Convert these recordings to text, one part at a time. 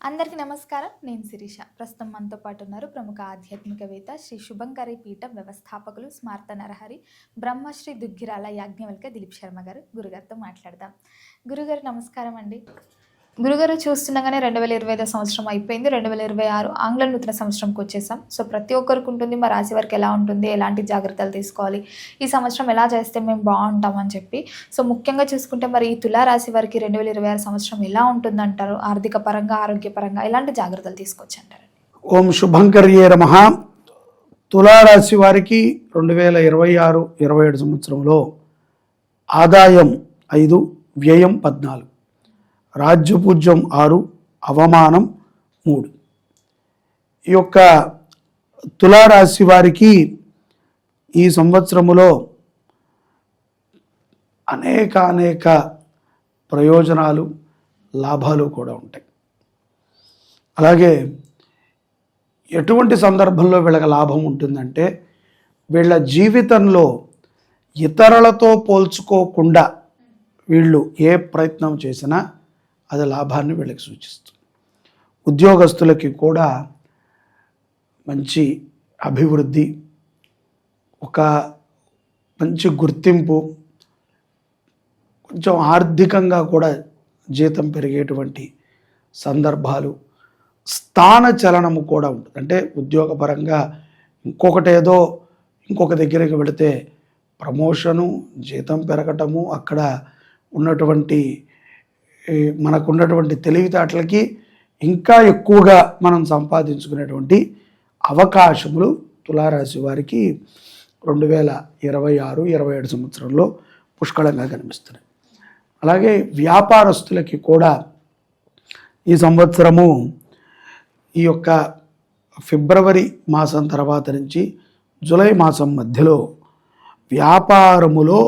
అందరికీ నమస్కారం. నేను శిరీష. ప్రస్తుతం మనతో పాటు ఉన్నారు ప్రముఖ ఆధ్యాత్మికవేత్త, శ్రీ శుభంకరి పీఠం వ్యవస్థాపకులు, స్మార్త నరహరి, బ్రహ్మశ్రీ దుగ్గిరాల యాజ్ఞవల్క్య దిలీప్ శర్మ గారు. గురుగారితో మాట్లాడదాం. గురుగారు నమస్కారం అండి. గురుగారు, చూస్తుండగానే 2025 సంవత్సరం అయిపోయింది. 2026 ఆంగ్ల నూతన సంవత్సరంకి వచ్చేసాం. సో ప్రతి ఒక్కరికి ఉంటుంది, మా రాశి వారికి ఎలా ఉంటుంది, ఎలాంటి జాగ్రత్తలు తీసుకోవాలి, ఈ సంవత్సరం ఎలా చేస్తే మేము బాగుంటామని చెప్పి. సో ముఖ్యంగా చూసుకుంటే మరి ఈ తులారాశి వారికి 2026 సంవత్సరం ఎలా ఉంటుందంటారు? ఆర్థిక పరంగా, ఆరోగ్యపరంగా ఎలాంటి జాగ్రత్తలు తీసుకోవచ్చు అంటారు? ఓం శుభంకర్యే నమః. తులారాశి వారికి 2026-27 సంవత్సరంలో ఆదాయం 5, వ్యయం 14, రాజ్యపూజ్యం 6, అవమానం 3. ఈ యొక్క తులారాశి వారికి ఈ సంవత్సరములో అనేక ప్రయోజనాలు, లాభాలు కూడా ఉంటాయి. అలాగే ఎటువంటి సందర్భంలో వీళ్ళకి లాభం ఉంటుందంటే, వీళ్ళ జీవితంలో ఇతరులతో పోల్చుకోకుండా వీళ్ళు ఏ ప్రయత్నం చేసినా అది లాభాన్ని వీళ్ళకి సూచిస్తుంది. ఉద్యోగస్తులకి కూడా మంచి అభివృద్ధి, ఒక మంచి గుర్తింపు, కొంచెం ఆర్థికంగా కూడా జీతం పెరిగేటువంటి సందర్భాలు, స్థాన చలనము కూడా ఉంటుంది. అంటే ఉద్యోగపరంగా ఇంకొక దగ్గరికి వెళితే ప్రమోషను, జీతం పెరగటము, అక్కడ మనకున్నటువంటి తెలివితేటలకి ఇంకా ఎక్కువగా మనం సంపాదించుకునేటువంటి అవకాశములు తులారాశి వారికి 2026-27 సంవత్సరంలో పుష్కలంగా కనిపిస్తున్నాయి. అలాగే వ్యాపారస్తులకి కూడా ఈ సంవత్సరము ఈ యొక్క ఫిబ్రవరి మాసం తర్వాత నుంచి జూలై మాసం మధ్యలో వ్యాపారములో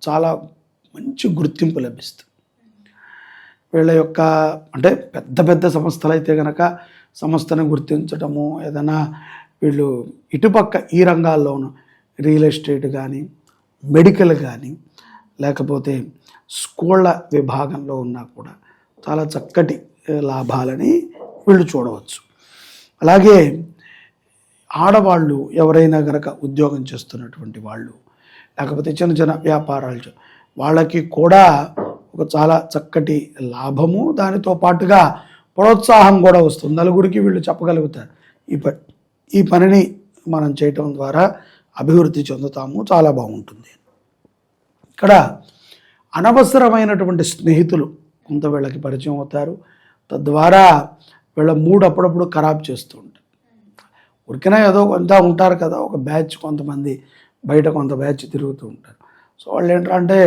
చాలా మంచి గుర్తింపు లభిస్తుంది. వీళ్ళ యొక్క అంటే పెద్ద సంస్థలు అయితే కనుక సంస్థను గుర్తించటము, ఏదైనా వీళ్ళు ఇటుపక్క ఈ రంగాల్లోనూ రియల్ ఎస్టేట్ కానీ, మెడికల్ కానీ, లేకపోతే స్కూళ్ళ విభాగంలో ఉన్నా కూడా చాలా చక్కటి లాభాలని వీళ్ళు చూడవచ్చు. అలాగే ఆడవాళ్ళు ఎవరైనా కనుక ఉద్యోగం చేస్తున్నటువంటి వాళ్ళు, లేకపోతే చిన్న వ్యాపారాలు, వాళ్ళకి కూడా ఒక చాలా చక్కటి లాభము, దానితో పాటుగా ప్రోత్సాహం కూడా వస్తుంది. నలుగురికి వీళ్ళు చెప్పగలుగుతారు, ఈ పనిని మనం చేయటం ద్వారా అభివృద్ధి చెందుతాము, చాలా బాగుంటుంది. ఇక్కడ అనవసరమైనటువంటి స్నేహితులు కొంత వీళ్ళకి పరిచయం అవుతారు. తద్వారా వీళ్ళ మూడు అప్పుడప్పుడు ఖరాబ్ చేస్తూ ఉంటారు. ఉరికినా ఏదో కొంత ఉంటారు కదా, ఒక బ్యాచ్, కొంతమంది బయట కొంత బ్యాచ్ తిరుగుతూ ఉంటారు. సో వాళ్ళు ఏంటంటే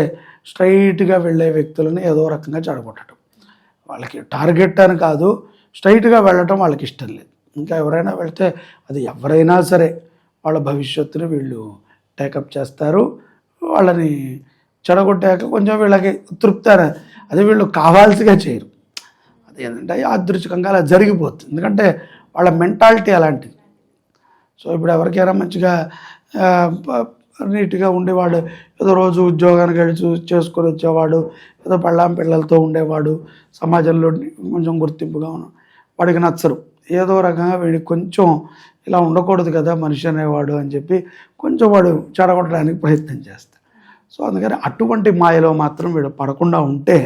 స్ట్రైట్గా వెళ్ళే వ్యక్తులను ఏదో రకంగా చెడగొట్టడం, వాళ్ళకి టార్గెట్ అని కాదు, స్ట్రైట్గా వెళ్ళటం వాళ్ళకి ఇష్టం లేదు. ఇంకా ఎవరైనా వెళ్తే అది ఎవరైనా సరే వాళ్ళ భవిష్యత్తుని వీళ్ళు టేకప్ చేస్తారు. వాళ్ళని చెడగొట్టాక కొంచెం వీళ్ళకి తృప్తి, అది వీళ్ళు కావాల్సిగా చేయరు. అది ఏంటంటే యాదృచ్ఛికంగా అలా జరిగిపోతుంది, ఎందుకంటే వాళ్ళ మెంటాలిటీ అలాంటిది. సో ఇప్పుడు ఎవరికైనా మంచిగా నీట్గా ఉండేవాడు, ఏదో రోజు ఉద్యోగానికి వెళ్ళి చేసుకొని వచ్చేవాడు, ఏదో పిల్లలతో ఉండేవాడు, సమాజంలో కొంచెం గుర్తింపుగా వాడికి నచ్చరు. ఏదో రకంగా వీడికి కొంచెం ఇలా ఉండకూడదు కదా మనిషి అనేవాడు అని చెప్పి కొంచెం వాడు చెడగొట్టడానికి ప్రయత్నం చేస్తాడు. సో అందుకని అటువంటి మాయలో మాత్రం వీడు పడకుండా ఉంటే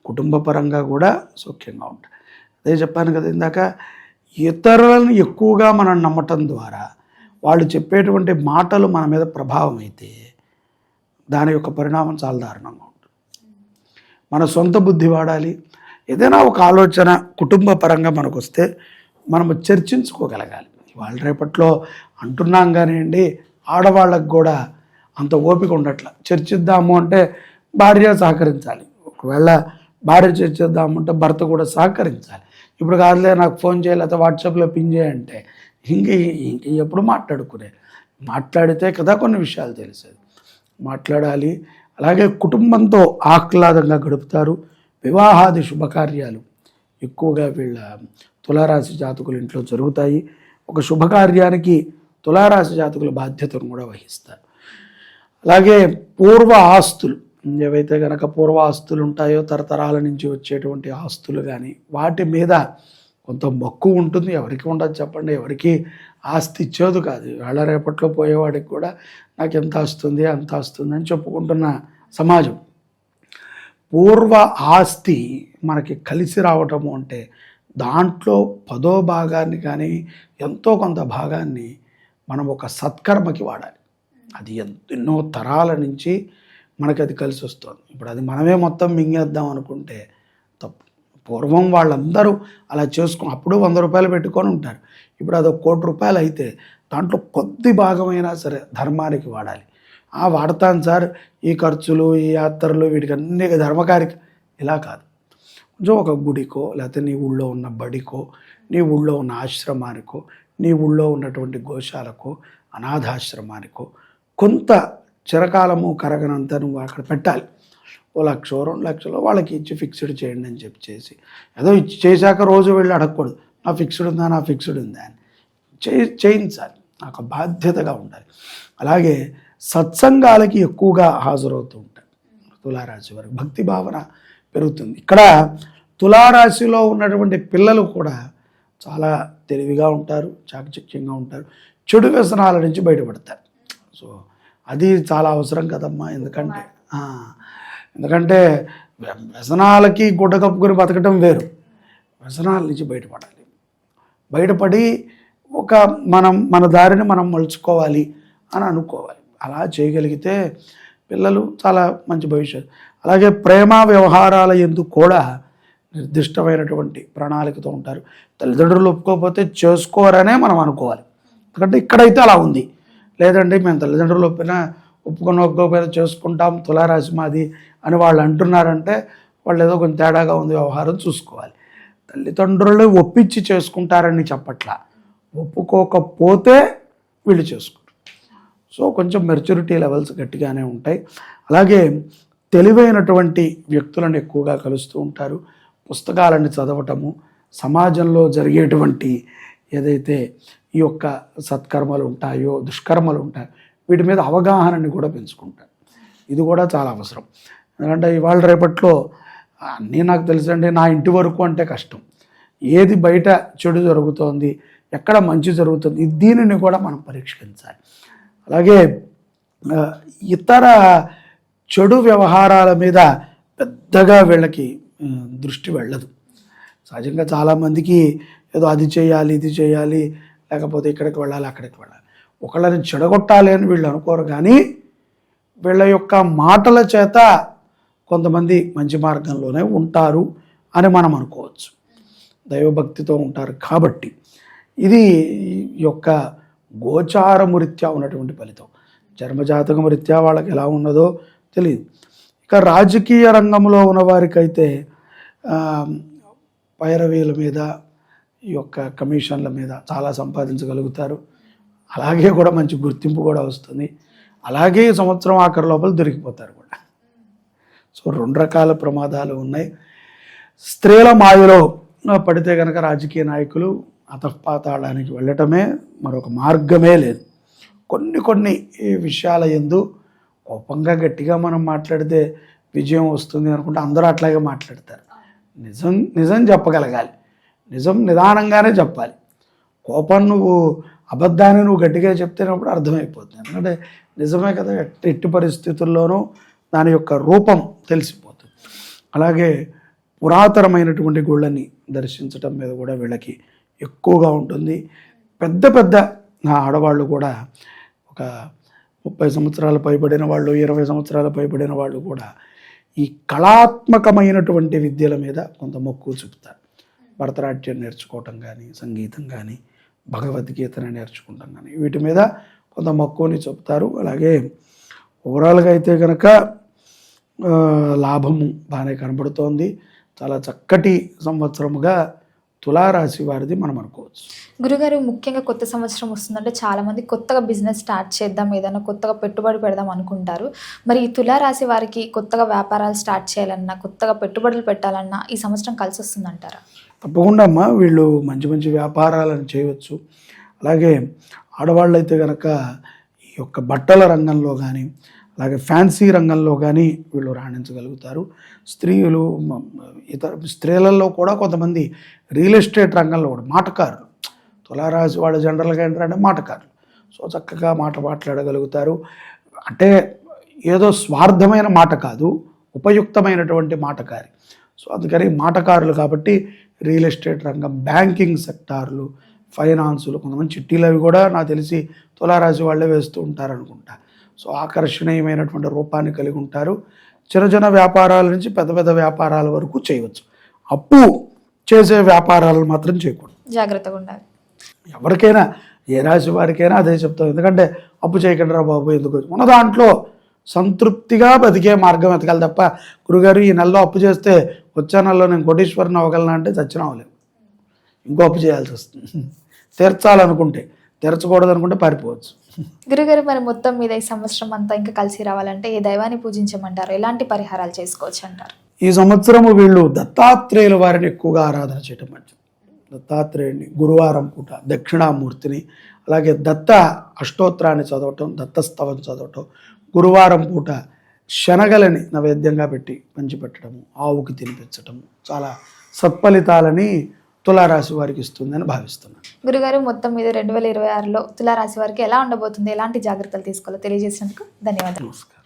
కుటుంబ పరంగా కూడా సౌఖ్యంగా ఉంటాడు. అదే చెప్పాను కదా ఇందాక, ఇతరులను ఎక్కువగా మనం నమ్మటం ద్వారా వాళ్ళు చెప్పేటువంటి మాటలు మన మీద ప్రభావం అయితే దాని యొక్క పరిణామం చాలా దారుణంగా ఉంటుంది. మన సొంత బుద్ధి వాడాలి. ఏదైనా ఒక ఆలోచన కుటుంబ పరంగా మనకు వస్తే మనము చర్చించుకోగలగాలి. వాళ్ళ రేపట్లో అంటున్నాం కానివ్వండి, ఆడవాళ్ళకు కూడా అంత ఓపిక ఉండట్ల. చర్చిద్దాము అంటే భార్య సహకరించాలి, ఒకవేళ భార్య చర్చిద్దామంటే భర్త కూడా సహకరించాలి. ఇప్పుడు కాదులే నాకు ఫోన్ చేయాలి, లేకపోతే వాట్సాప్లో పింగ్ చేయంటే ఇంక ఎప్పుడు మాట్లాడితే కదా కొన్ని విషయాలు తెలిసేది. మాట్లాడాలి. అలాగే కుటుంబంతో ఆహ్లాదంగా గడుపుతారు. వివాహాది శుభకార్యాలు ఎక్కువగా వీళ్ళ తులారాశి జాతకుల ఇంట్లో జరుగుతాయి. ఒక శుభకార్యానికి తులారాశి జాతకుల బాధ్యతను కూడా వహిస్తారు. అలాగే పూర్వ ఆస్తులు ఏవైతే కనుక పూర్వ ఆస్తులు ఉంటాయో, తరతరాల నుంచి వచ్చేటువంటి ఆస్తులు కానీ, వాటి మీద కొంత మక్కువ ఉంటుంది. ఎవరికి ఉండదు చెప్పండి? ఎవరికి ఆస్తి ఇచ్చేది కాదు. వేళ రేపట్లో పోయేవాడికి కూడా నాకు ఎంత వస్తుంది అంత వస్తుంది అని చెప్పుకుంటున్న సమాజం. పూర్వ ఆస్తి మనకి కలిసి రావటము అంటే దాంట్లో 10వ భాగాన్ని కానీ ఎంతో కొంత భాగాన్ని మనం ఒక సత్కర్మకి వాడాలి. అది ఎన్నో తరాల నుంచి మనకి అది కలిసి వస్తుంది. ఇప్పుడు అది మనమే మొత్తం మింగేద్దాం అనుకుంటే తప్పు. పూర్వం వాళ్ళందరూ అలా అప్పుడు 100 రూపాయలు పెట్టుకొని ఉంటారు. ఇప్పుడు అది 1 కోటి రూపాయలు అయితే దాంట్లో కొద్ది భాగమైనా సరే ధర్మానికి వాడాలి. వాడతాను సార్, ఈ ఖర్చులు ఈ యాత్రలు వీటికి అన్ని ధర్మకార్యక ఇలా కాదు. కొంచెం ఒక గుడికో లేకపోతే నీ ఊళ్ళో ఉన్న బడికో, నీ ఊళ్ళో ఉన్న ఆశ్రమానికో, నీ ఊళ్ళో ఉన్నటువంటి గోశాలకో, అనాథాశ్రమానికో కొంత చిరకాలము కరగనంత నువ్వు అక్కడ పెట్టాలి. 1 లక్ష 2 లక్షలు వాళ్ళకి ఇచ్చి ఫిక్స్డ్ చేయండి అని చేసి ఏదో ఇచ్చి చేశాక రోజు వెళ్ళి అడగకూడదు. నా ఫిక్స్డ్ ఉందా అని చేయించాలి. నాకు బాధ్యతగా ఉండాలి. అలాగే సత్సంగాలకి ఎక్కువగా హాజరవుతూ ఉంటారు. తులారాశి వారికి భక్తి భావన పెరుగుతుంది. ఇక్కడ తులారాశిలో ఉన్నటువంటి పిల్లలు కూడా చాలా తెలివిగా ఉంటారు, చాకచక్యంగా ఉంటారు, చెడు వ్యసనాల నుంచి బయటపడతారు. సో అది చాలా అవసరం కదమ్మా. ఎందుకంటే వ్యసనాలకి గుడ్డ కప్పుకొని బతకటం వేరు, వ్యసనాల నుంచి బయటపడి మన దారిని మనం మలుచుకోవాలి అని అనుకోవాలి. అలా చేయగలిగితే పిల్లలు చాలా మంచి భవిష్యత్తు. అలాగే ప్రేమ వ్యవహారాల యందు కూడా నిర్దిష్టమైనటువంటి ప్రణాళికతో ఉంటారు. తల్లిదండ్రులు ఒప్పుకోకపోతే చేసుకోరనే మనం అనుకోవాలి. ఎందుకంటే ఇక్కడైతే అలా ఉంది. లేదండి మేము తల్లిదండ్రులు ఒప్పుకోకపోయినా చేసుకుంటాం, తులారాశి మాది అని వాళ్ళు అంటున్నారంటే వాళ్ళు ఏదో కొంచెం తేడాగా ఉంది, వ్యవహారం చూసుకోవాలి. తల్లిదండ్రులు ఒప్పించి చేసుకుంటారని చెప్పట్లా, ఒప్పుకోకపోతే వీళ్ళు చేసుకుంటారు. సో కొంచెం మెచ్యూరిటీ లెవెల్స్ గట్టిగానే ఉంటాయి. అలాగే తెలివైనటువంటి వ్యక్తులను ఎక్కువగా కలుస్తూ ఉంటారు. పుస్తకాలను చదవటము, సమాజంలో జరిగేటువంటి ఏదైతే ఈ యొక్క సత్కర్మలు ఉంటాయో దుష్కర్మలు ఉంటాయో వీటి మీద అవగాహనని కూడా పెంచుకుంటారు. ఇది కూడా చాలా అవసరం. ఎందుకంటే ఇవాళ రేపట్లో అన్నీ నాకు తెలుసండి, నా ఇంటి వరకు అంటే కష్టం. ఏది బయట చెడు జరుగుతోంది, ఎక్కడ మంచి జరుగుతుంది, దీనిని కూడా మనం పరీక్షించాలి. అలాగే ఇతర చెడు వ్యవహారాల మీద పెద్దగా వీళ్ళకి దృష్టి వెళ్ళదు. సహజంగా చాలామందికి ఏదో అది చేయాలి ఇది చేయాలి, లేకపోతే ఇక్కడికి వెళ్ళాలి అక్కడికి వెళ్ళాలి, ఒకళ్ళని చెడగొట్టాలి అని వీళ్ళు అనుకోరు. కానీ వీళ్ళ యొక్క మాటల చేత కొంతమంది మంచి మార్గంలోనే ఉంటారు అని మనం అనుకోవచ్చు. దైవభక్తితో ఉంటారు కాబట్టి ఇది యొక్క గోచారము రీత్యా ఉన్నటువంటి ఫలితం. జన్మజాతకము రీత్యా వాళ్ళకి ఎలా ఉన్నదో తెలియదు. ఇక రాజకీయ రంగంలో ఉన్నవారికైతే పైరవీల మీద ఈ యొక్క కమిషన్ల మీద చాలా సంపాదించగలుగుతారు. అలాగే కూడా మంచి గుర్తింపు కూడా వస్తుంది. అలాగే సంవత్సరం ఆఖరి లోపల దొరికిపోతారు కూడా. సో 2 రకాల ప్రమాదాలు ఉన్నాయి. స్త్రీల మాయలో పడితే కనుక రాజకీయ నాయకులు అతఃపాతాళానికి వెళ్ళటమే మరొక మార్గమే లేదు. కొన్ని విషయాల యందు కోపంగా గట్టిగా మనం మాట్లాడితే విజయం వస్తుంది అనుకుంటే అందరూ అట్లాగే మాట్లాడతారు. నిజం చెప్పగలగాలి, నిజం నిదానంగానే చెప్పాలి. కోపం అబద్ధాన్ని నువ్వు గట్టిగా చెప్తేనప్పుడు అర్థమైపోతుంది. ఎందుకంటే నిజమే కదా, ఎట్టి పరిస్థితుల్లోనూ దాని యొక్క రూపం తెలిసిపోతుంది. అలాగే పురాతనమైనటువంటి గుళ్ళని దర్శించడం మీద కూడా వీళ్ళకి ఎక్కువగా ఉంటుంది. పెద్ద ఆడవాళ్ళు కూడా ఒక 30 సంవత్సరాలు పైబడిన వాళ్ళు, 20 సంవత్సరాలు పైబడిన వాళ్ళు కూడా ఈ కళాత్మకమైనటువంటి విద్యల మీద కొంత మక్కువ చూపుతారు. భరతనాట్యం నేర్చుకోవటం కానీ, సంగీతం కానీ, భగవద్గీతను నేర్చుకుంటాం కానీ వీటి మీద కొంత మక్కువని చెప్తారు. అలాగే ఓవరాల్గా అయితే కనుక లాభము బాగానే కనబడుతోంది. చాలా చక్కటి సంవత్సరముగా తులారాశి వారిది మనం అనుకోవచ్చు. గురుగారు, ముఖ్యంగా కొత్త సంవత్సరం వస్తుందంటే చాలామంది కొత్తగా బిజినెస్ స్టార్ట్ చేద్దాం, ఏదైనా కొత్తగా పెట్టుబడి పెడదాం అనుకుంటారు. మరి ఈ తులారాశి వారికి కొత్తగా వ్యాపారాలు స్టార్ట్ చేయాలన్నా, కొత్తగా పెట్టుబడులు పెట్టాలన్నా ఈ సంవత్సరం కలిసి వస్తుందంటారా? తప్పకుండా అమ్మా, వీళ్ళు మంచి వ్యాపారాలను చేయవచ్చు. అలాగే ఆడవాళ్ళు అయితే కనుక ఈ యొక్క బట్టల రంగంలో కానీ, అలాగే ఫ్యాన్సీ రంగంలో కానీ వీళ్ళు రాణించగలుగుతారు. స్త్రీలు ఇతర స్త్రీలలో కూడా కొంతమంది రియల్ ఎస్టేట్ రంగంలో కూడా మాటకారులు, తులారాశి వాళ్ళు జనరల్గా ఏంటంటే మాటకారులు. సో చక్కగా మాట మాట్లాడగలుగుతారు. అంటే ఏదో స్వార్థమైన మాట కాదు, ఉపయుక్తమైనటువంటి మాటకారి. సో అందుకని మాటకారులు కాబట్టి రియల్ ఎస్టేట్ రంగం, బ్యాంకింగ్ సెక్టార్లు, ఫైనాన్సులు, కొంతమంది చిట్టీలు అవి కూడా నాకు తెలిసి తులారాశి వాళ్ళే వేస్తూ ఉంటారు అనుకుంటా. సో ఆకర్షణీయమైనటువంటి రూపాన్ని కలిగి ఉంటారు. చిన్న చిన్న వ్యాపారాల నుంచి పెద్ద పెద్ద వ్యాపారాల వరకు చేయవచ్చు. అప్పు చేసే వ్యాపారాలు మాత్రం చేయకూడదు, జాగ్రత్తగా ఉండాలి. ఎవరికైనా ఏ రాశి వారికైనా అదే చెప్తాం. ఎందుకంటే అప్పు చేయకండి రా బాబు, ఎందుకు ఉన్న దాంట్లో సంతృప్తిగా బతికే మార్గం ఎతకాలి తప్ప గురుగారు ఈ నెలలో అప్పు చేస్తే వచ్చే నెలలో నేను కోటీశ్వరుని అవ్వగలను అంటే చచ్చిన అవ్వలేము, ఇంకో అప్పు చేయాల్సి వస్తుంది. తీర్చాలనుకుంటే, తీర్చకూడదు అనుకుంటే పారిపోవచ్చు. గురుగారు, మరి మొత్తం మీద ఈ సంవత్సరం అంతా ఇంకా కలిసి రావాలంటే ఏ దైవాన్ని పూజించమంటారు, ఎలాంటి పరిహారాలు చేసుకోవచ్చు అంటారు? ఈ సంవత్సరము వీళ్ళు దత్తాత్రేయుల వారిని ఎక్కువగా ఆరాధన చేయటం మంచిది. దత్తాత్రేయుని గురువారం పూట దక్షిణామూర్తిని, అలాగే దత్త అష్టోత్తరాన్ని చదవటం, దత్తస్తవం చదవటం, గురువారం పూట శనగలని నైవేద్యంగా పెట్టి పంచిపెట్టడము, ఆవుకి తినిపించటము చాలా సత్ఫలితాలని తులారాశి వారికి ఇస్తుందని భావిస్తున్నాను. గురుగారు, మొత్తం మీద 2026లో తులారాశి వారికి ఎలా ఉండబోతుంది, ఎలాంటి జాగ్రత్తలు తీసుకోవాలో తెలియజేసినందుకు ధన్యవాదాలు. నమస్కారం.